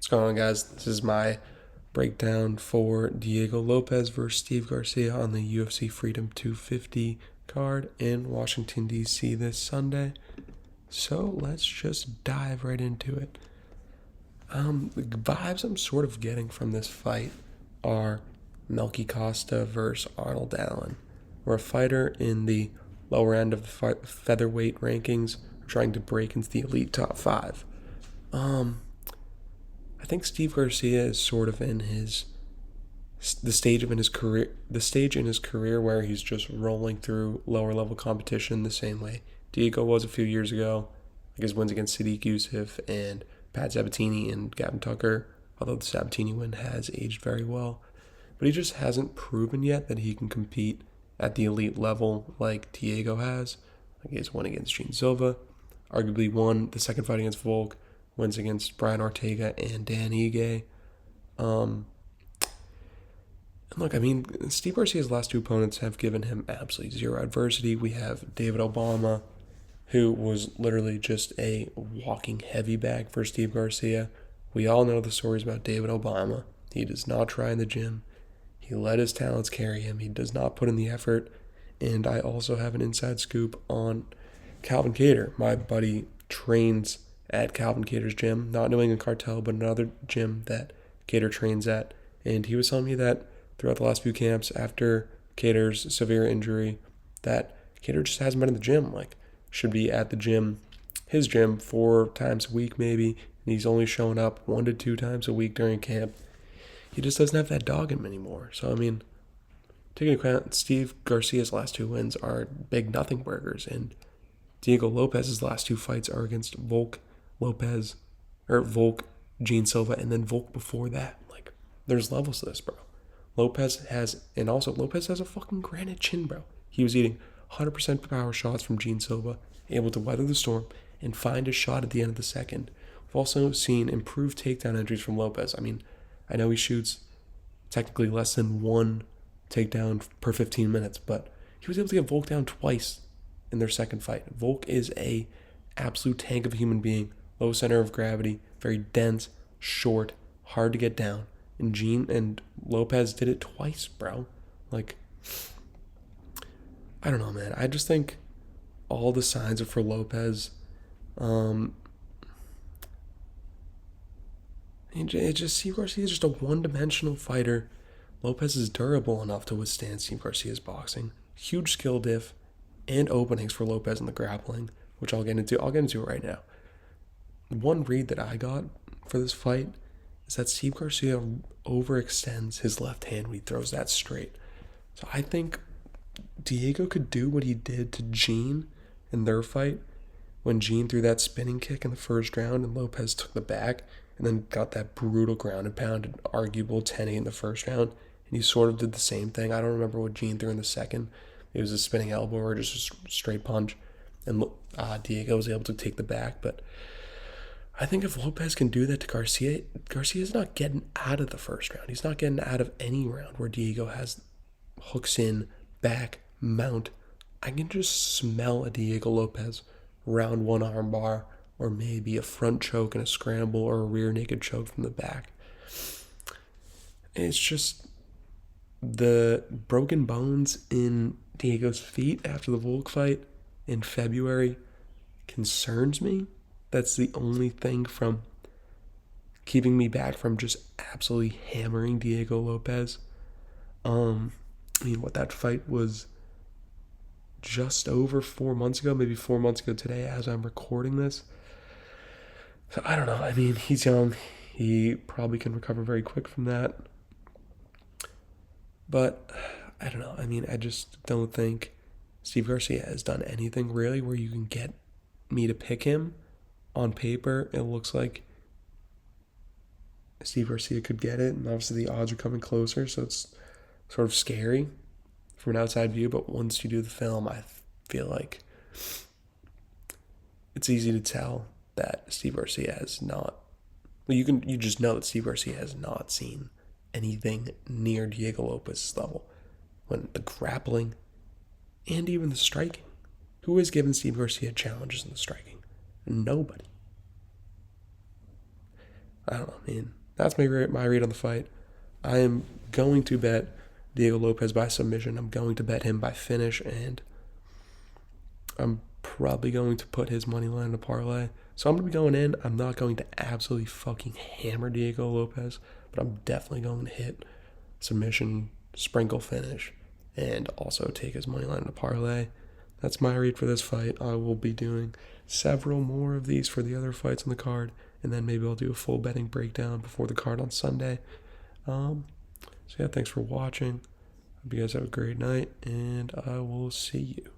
What's going on, guys? This is my breakdown for Diego Lopes versus Steve Garcia on the UFC Freedom 250 card in Washington, D.C. this Sunday. So let's just dive right into it. The vibes I'm sort of getting from this fight are Melky Costa versus Arnold Allen, where a fighter in the lower end of the featherweight rankings are trying to break into the elite top five. I think Steve Garcia is sort of in the stage in his career where he's just rolling through lower level competition the same way Diego was a few years ago. Like his wins against Sadiq Youssef and Pat Sabatini and Gavin Tucker, although the Sabatini win has aged very well. But he just hasn't proven yet that he can compete at the elite level like Diego has. Like his win against Gene Silva, arguably won the second fight against Volk, wins against Brian Ortega and Dan Ige. And look, I mean, Steve Garcia's last two opponents have given him absolutely zero adversity. We have David Obama, who was literally just a walking heavy bag for Steve Garcia. We all know the stories about David Obama. He does not try in the gym. He let his talents carry him. He does not put in the effort. And I also have an inside scoop on Calvin Kattar. My buddy trains at Calvin Kattar's gym, not New England Cartel, but another gym that Kattar trains at. And he was telling me that throughout the last few camps, after Kattar's severe injury, that Kattar just hasn't been in the gym. Like, should be at the gym, his gym, 4 times a week maybe, and he's only showing up 1 to 2 times a week during camp. He just doesn't have that dog in him anymore. So, I mean, taking into account Steve Garcia's last 2 wins are big nothing burgers, and Diego Lopes's last 2 fights are against Volk, Gene Silva, and then Volk before that. Like, there's levels to this, bro. Lopes has a fucking granite chin, bro. He was eating 100% power shots from Gene Silva, able to weather the storm and find a shot at the end of the second. We've also seen improved takedown entries from Lopes. I mean, I know he shoots technically less than 1 takedown per 15 minutes, but he was able to get Volk down twice in their second fight. Volk is a absolute tank of a human being, low center of gravity, very dense, short, hard to get down. And Gene and Lopes did it twice, bro. Like, I don't know, man. I just think all the signs are for Lopes. Steve Garcia is just a one-dimensional fighter. Lopes is durable enough to withstand Steve Garcia's boxing. Huge skill diff and openings for Lopes in the grappling, which I'll get into. I'll get into it right now. One read that I got for this fight is that Steve Garcia overextends his left hand when he throws that straight. So I think Diego could do what he did to Gene in their fight when Gene threw that spinning kick in the first round and Lopes took the back and then got that brutal ground and pound and arguable 10-8 in the first round. And he sort of did the same thing. I don't remember what Gene threw in the second. It was a spinning elbow or just a straight punch. And Diego was able to take the back. But I think if Lopes can do that to Garcia, Garcia's not getting out of the first round. He's not getting out of any round where Diego has hooks in, back, mount. I can just smell a Diego Lopes round 1 armbar, or maybe a front choke and a scramble, or a rear naked choke from the back. It's just the broken bones in Diego's feet after the Volk fight in February concerns me. That's the only thing from keeping me back from just absolutely hammering Diego Lopes. That fight was just over 4 months ago, maybe 4 months ago today as I'm recording this. So I don't know. I mean, he's young. He probably can recover very quick from that. But I don't know. I mean, I just don't think Steve Garcia has done anything really where you can get me to pick him. On paper, it looks like Steve Garcia could get it, and obviously the odds are coming closer, so it's sort of scary from an outside view. But once you do the film, I feel like it's easy to tell that Steve Garcia has not. Well, you just know that Steve Garcia has not seen anything near Diego Lopes' level when the grappling and even the striking. Who has given Steve Garcia challenges in the striking? Nobody. I don't know. I mean, that's my read on the fight. I am going to bet Diego Lopes by submission. I'm going to bet him by finish, and I'm probably going to put his money line in a parlay. So I'm going to be going in. I'm not going to absolutely fucking hammer Diego Lopes, but I'm definitely going to hit submission, sprinkle finish, and also take his money line in a parlay. That's my read for this fight. I will be doing several more of these for the other fights on the card, and then maybe I'll do a full betting breakdown before the card on Sunday. So yeah, thanks for watching. Hope you guys have a great night, and I will see you.